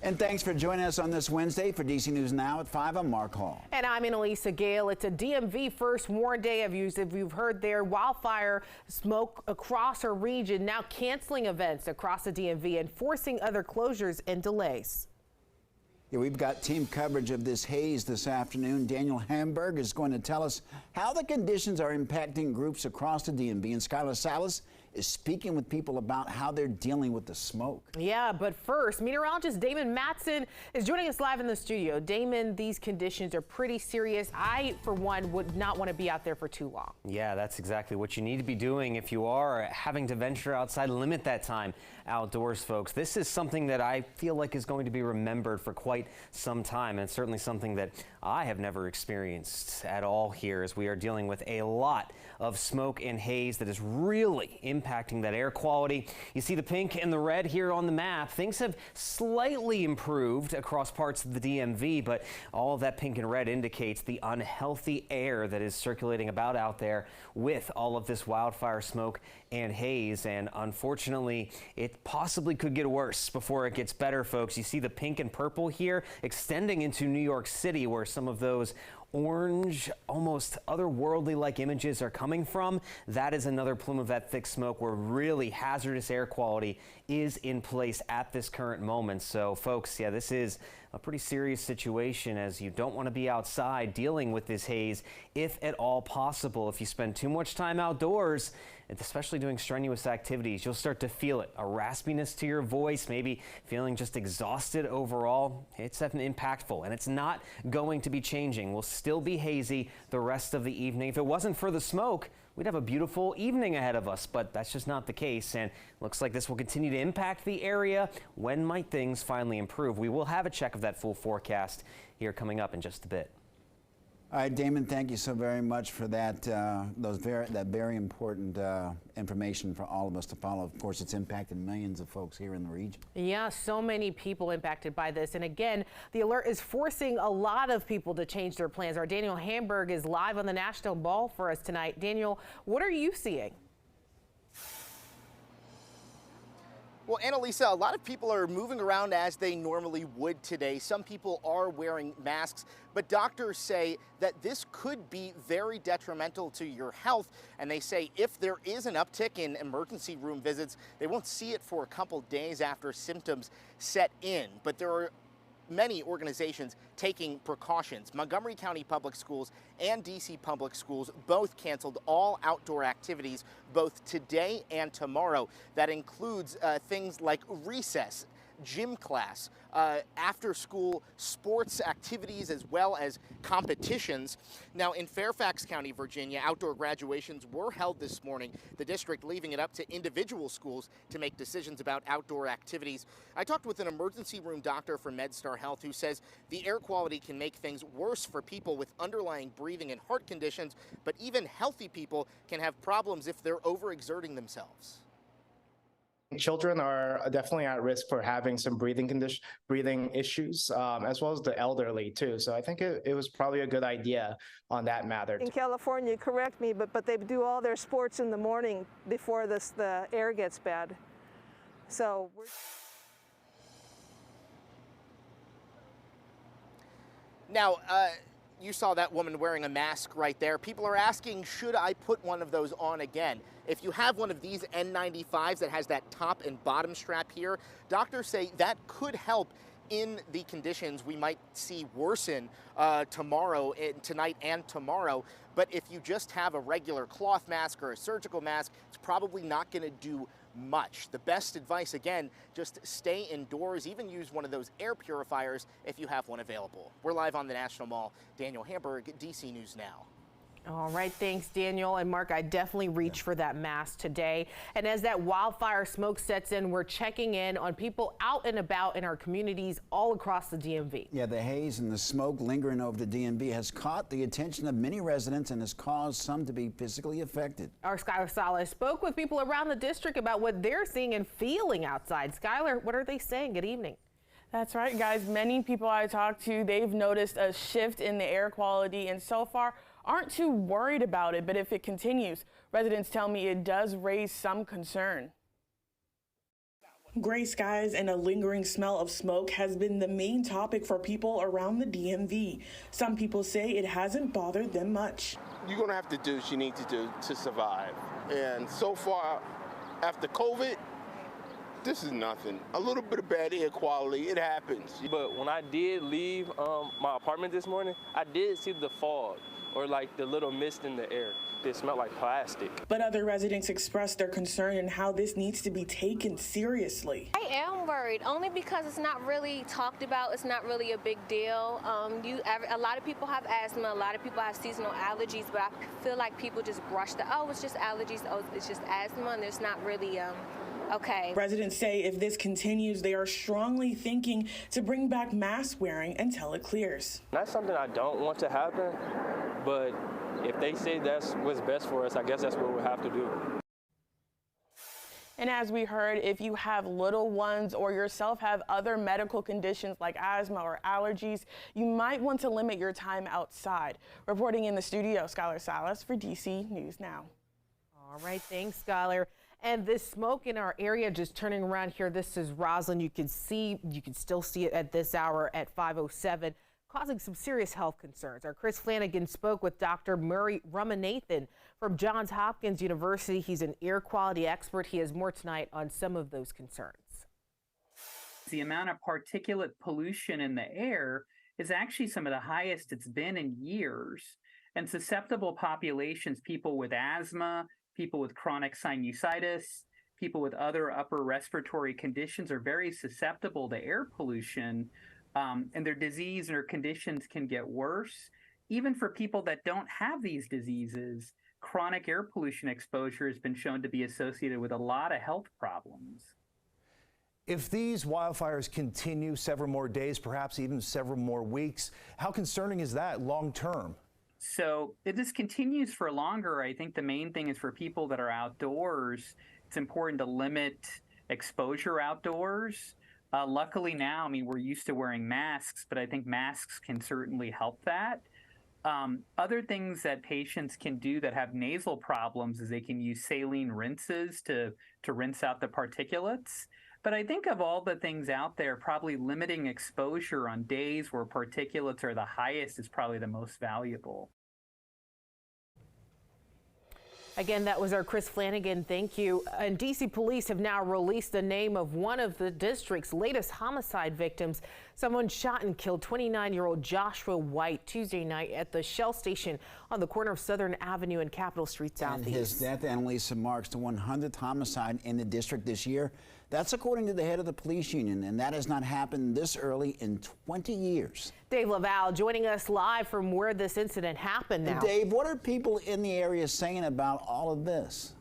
And thanks for joining us on this Wednesday. For DC News Now at 5, I'm Mark Hall. And I'm Annalisa Gale. It's a DMV first warn day of use. If you've heard there, wildfire smoke across our region, now canceling events across the DMV and forcing other closures and delays. Yeah, we've got team coverage of this haze this afternoon. Daniel Hamburg is going to tell us how the conditions are impacting groups across the DMV. And Skylar Salas is speaking with people about how they're dealing with the smoke. Yeah, but first, meteorologist Damon Matson is joining us live in the studio. Damon, these conditions are pretty serious. I, for one, would not want to be out there for too long. Yeah, that's exactly what you need to be doing if you are having to venture outside. Limit that time outdoors, folks. This is something that I feel like is going to be remembered for quite some time, and it's certainly something that I have never experienced at all here, as we are dealing with a lot of smoke and haze that is really impacting that air quality. You see the pink and the red here on the map. Things have slightly improved across parts of the DMV, but all of that pink and red indicates the unhealthy air that is circulating about out there with all of this wildfire smoke and haze. And unfortunately, it possibly could get worse before it gets better, folks. You see the pink and purple here extending into New York City, where some of those orange, almost otherworldly like images are coming from. That is another plume of that thick smoke where really hazardous air quality is in place at this current moment. So folks, yeah, this is a pretty serious situation, as you don't want to be outside dealing with this haze if at all possible. If you spend too much time outdoors, and especially doing strenuous activities, you'll start to feel it. A raspiness to your voice, maybe feeling just exhausted overall. It's impactful, and it's not going to be changing. We'll still be hazy the rest of the evening. If it wasn't for the smoke, we'd have a beautiful evening ahead of us, but that's just not the case, and looks like this will continue to impact the area. When might things finally improve? We will have a check of that full forecast here coming up in just a bit. All right, Damon, thank you so very much for that, that very important information for all of us to follow. Of course, it's impacted millions of folks here in the region. Yeah, so many people impacted by this. And again, the alert is forcing a lot of people to change their plans. Our Daniel Hamburg is live on the National Mall for us tonight. Daniel, what are you seeing? Well, Annalisa, a lot of people are moving around as they normally would today. Some people are wearing masks, but doctors say that this could be very detrimental to your health. And they say if there is an uptick in emergency room visits, they won't see it for a couple days after symptoms set in. But there are many organizations taking precautions. Montgomery County Public Schools and DC Public Schools both canceled all outdoor activities both today and tomorrow. That includes things like recess, gym class, after school sports activities, as well as competitions. Now in Fairfax County, Virginia, outdoor graduations were held this morning, the district leaving it up to individual schools to make decisions about outdoor activities. I talked with an emergency room doctor from MedStar Health who says the air quality can make things worse for people with underlying breathing and heart conditions, but even healthy people can have problems if they're overexerting themselves. Children are definitely at risk for having some breathing issues, as well as the elderly too. So I think it was probably a good idea on that matter. In California, correct me, but they do all their sports in the morning before the air gets bad. So now, you saw that woman wearing a mask right there. People are asking, should I put one of those on again? If you have one of these N95s that has that top and bottom strap here, doctors say that could help in the conditions we might see worsen tonight and tomorrow. But if you just have a regular cloth mask or a surgical mask, it's probably not going to do much. The best advice, again, just stay indoors, even use one of those air purifiers if you have one available. We're live on the National Mall. Daniel Hamburg, DC News Now. All right, thanks, Daniel. And Mark, I definitely reached for that mask today. And as that wildfire smoke sets in, we're checking in on people out and about in our communities all across the DMV. Yeah, the haze and the smoke lingering over the DMV has caught the attention of many residents and has caused some to be physically affected. Our Skylar Salas spoke with people around the district about what they're seeing and feeling outside. Skylar, what are they saying? Good evening. That's right, guys. Many people I talked to, they've noticed a shift in the air quality, and so far aren't too worried about it. But if it continues, residents tell me it does raise some concern. Gray skies and a lingering smell of smoke has been the main topic for people around the DMV. Some people say it hasn't bothered them much. You're going to have to do what you need to do to survive. And so far, after COVID, this is nothing. A little bit of bad air quality, it happens. But when I did leave my apartment this morning, I did see the fog or like the little mist in the air. It smelled like plastic. But other residents expressed their concern and how this needs to be taken seriously. I am worried, only because it's not really talked about. It's not really a big deal. A lot of people have asthma. A lot of people have seasonal allergies, but I feel like people just brush it's just allergies. Oh, it's just asthma, and there's not really okay. Residents say if this continues, they are strongly thinking to bring back mask wearing until it clears. That's something I don't want to happen, but if they say that's what's best for us, I guess that's what we'll have to do. And as we heard, if you have little ones or yourself have other medical conditions like asthma or allergies, you might want to limit your time outside. Reporting in the studio, Skylar Salas for DC News Now. All right, thanks, Skylar. And this smoke in our area, just turning around here, this is Roslyn. You can still see it at this hour at 5:07. Causing some serious health concerns. Our Chris Flanagan spoke with Dr. Murray Ramanathan from Johns Hopkins University. He's an air quality expert. He has more tonight on some of those concerns. The amount of particulate pollution in the air is actually some of the highest it's been in years. And susceptible populations, people with asthma, people with chronic sinusitis, people with other upper respiratory conditions are very susceptible to air pollution. And their disease and their conditions can get worse. Even for people that don't have these diseases, chronic air pollution exposure has been shown to be associated with a lot of health problems. If these wildfires continue several more days, perhaps even several more weeks, how concerning is that long term? So if this continues for longer, I think the main thing is for people that are outdoors, it's important to limit exposure outdoors. Luckily now, we're used to wearing masks, but I think masks can certainly help that. Other things that patients can do that have nasal problems is they can use saline rinses to rinse out the particulates. But I think of all the things out there, probably limiting exposure on days where particulates are the highest is probably the most valuable. Again, that was our Chris Flanagan. Thank you. And DC police have now released the name of one of the district's latest homicide victims. Someone shot and killed 29-year-old Joshua White Tuesday night at the Shell station on the corner of Southern Avenue and Capitol Street Southeast. And his death, Annalisa, marks the 100th homicide in the district this year. That's according to the head of the police union, and that has not happened this early in 20 years. Dave Laval joining us live from where this incident happened now. Dave, what are people in the area saying about all of this?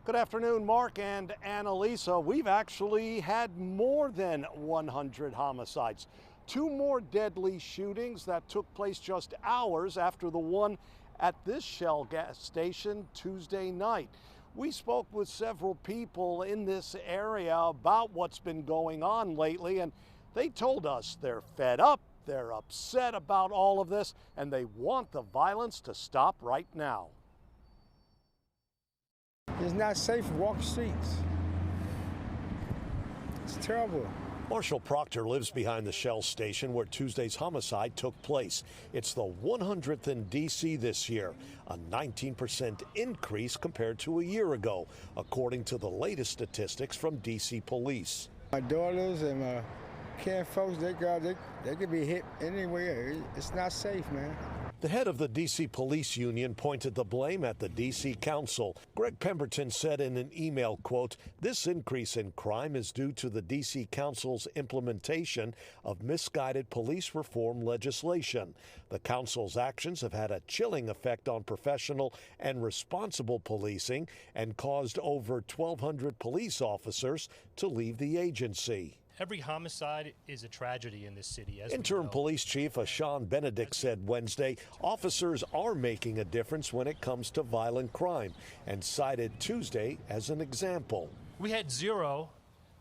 Good afternoon, Mark and Annalisa. We've actually had more than 100 homicides. 2 more deadly shootings that took place just hours after the one at this Shell gas station Tuesday night. We spoke with several people in this area about what's been going on lately, and they told us they're fed up, they're upset about all of this, and they want the violence to stop right now. It's not safe to walk the streets. It's terrible. Marshall Proctor lives behind the Shell station where Tuesday's homicide took place. It's the 100th in D.C. this year, a 19% increase compared to a year ago, according to the latest statistics from D.C. police. My daughters and my kin folks, they could be hit anywhere. It's not safe, man. The head of the D.C. Police Union pointed the blame at the D.C. Council. Greg Pemberton said in an email, quote, "This increase in crime is due to the D.C. Council's implementation of misguided police reform legislation. The council's actions have had a chilling effect on professional and responsible policing and caused over 1,200 police officers to leave the agency." Every homicide is a tragedy in this city. Interim Police Chief ASHAN Benedict said Wednesday officers are making a difference when it comes to violent crime and cited Tuesday as an example. We had 0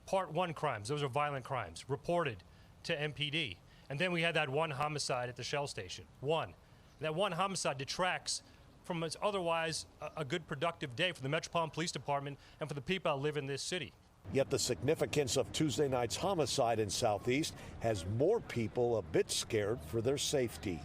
Part 1 crimes. Those are violent crimes reported to MPD. And then we had that one homicide at the Shell station. That one homicide detracts from otherwise a good productive day for the Metropolitan Police Department and for the people that live in this city. Yet the significance of Tuesday night's homicide in Southeast has more people a bit scared for their safety.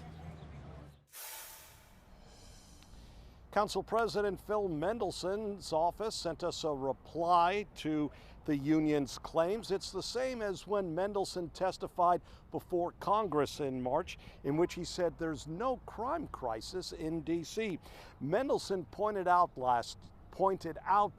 Council President Phil Mendelson's office sent us a reply to the union's claims. It's the same as when Mendelson testified before Congress in March, in which he said there's no crime crisis in D.C. Mendelson pointed out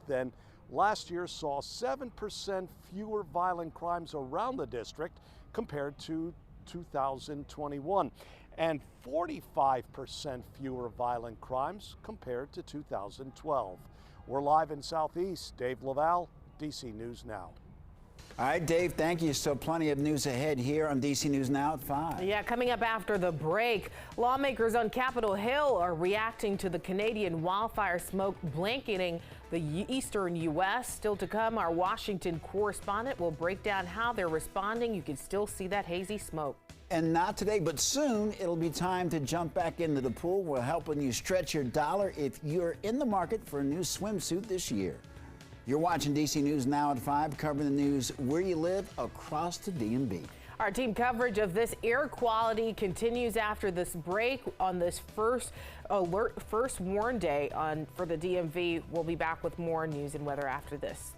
then last year saw 7% fewer violent crimes around the district compared to 2021. And 45% fewer violent crimes compared to 2012. We're live in Southeast. Dave Laval, DC News Now. All right, Dave, thank you. So plenty of news ahead here on DC News Now at 5. Yeah, coming up after the break, lawmakers on Capitol Hill are reacting to the Canadian wildfire smoke blanketing the eastern U.S. Still to come, our Washington correspondent will break down how they're responding. You can still see that hazy smoke. And not today, but soon it'll be time to jump back into the pool. We're helping you stretch your dollar if you're in the market for a new swimsuit this year. You're watching DC News Now at 5, covering the news where you live across the DMV. Our team coverage of this air quality continues after this break on this first warn day for the DMV. We'll be back with more news and weather after this.